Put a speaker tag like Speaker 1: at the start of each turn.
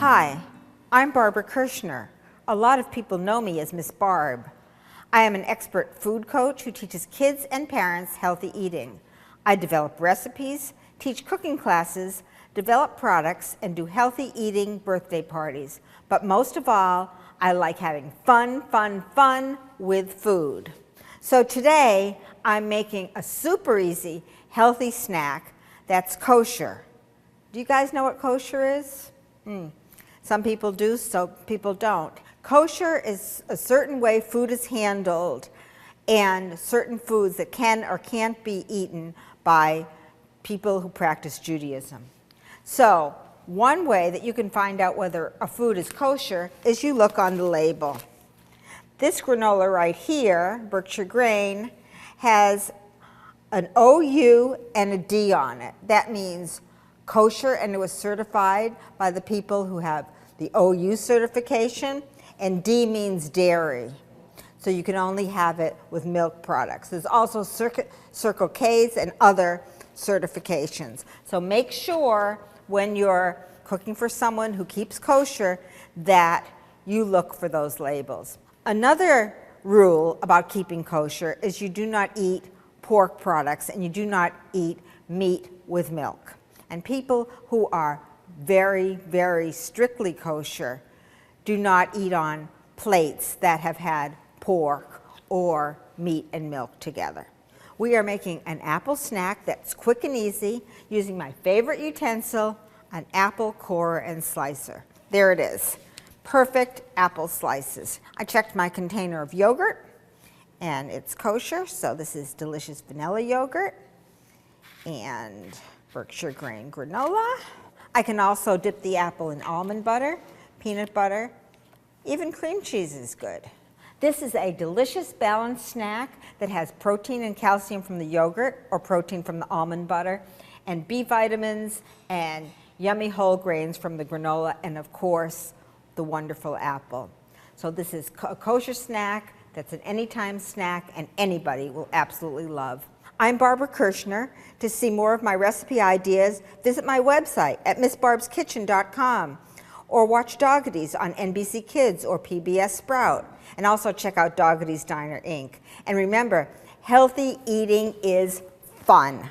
Speaker 1: Hi, I'm Barbara Kirshner. A lot of people know me as Miss Barb. I am an expert food coach who teaches kids and parents healthy eating. I develop recipes, teach cooking classes, develop products, and do healthy eating birthday parties. But most of all, I like having fun with food. So today, I'm making a super easy, healthy snack that's kosher. Do you guys know what kosher is? Some people do, some people don't. Kosher is a certain way food is handled and certain foods that can or can't be eaten by people who practice Judaism. So one way that you can find out whether a food is kosher is you look on the label. This granola right here, Berkshire Grain, has an OU and a D on it. That means kosher, and it was certified by the people who have the OU certification, and D means dairy. So you can only have it with milk products. There's also Circle K's and other certifications. So make sure when you're cooking for someone who keeps kosher that you look for those labels. Another rule about keeping kosher is you do not eat pork products and you do not eat meat with milk. And people who are very strictly kosher do not eat on plates that have had pork or meat and milk together. We are making an apple snack that's quick and easy using my favorite utensil, an apple corer and slicer. There it is, perfect apple slices. I checked my container of yogurt and it's kosher, so this is delicious vanilla yogurt and Berkshire Grain granola. I can also dip the apple in almond butter, peanut butter, even cream cheese is good. This is a delicious balanced snack that has protein and calcium from the yogurt or protein from the almond butter and B vitamins and yummy whole grains from the granola and of course the wonderful apple. So this is a kosher snack that's an anytime snack and anybody will absolutely love. I'm Barbara Kirshner. To see more of my recipe ideas, visit my website at missbarbskitchen.com or watch Doggities on NBC Kids or PBS Sprout. And also check out Doggities Diner Inc. And remember, healthy eating is fun.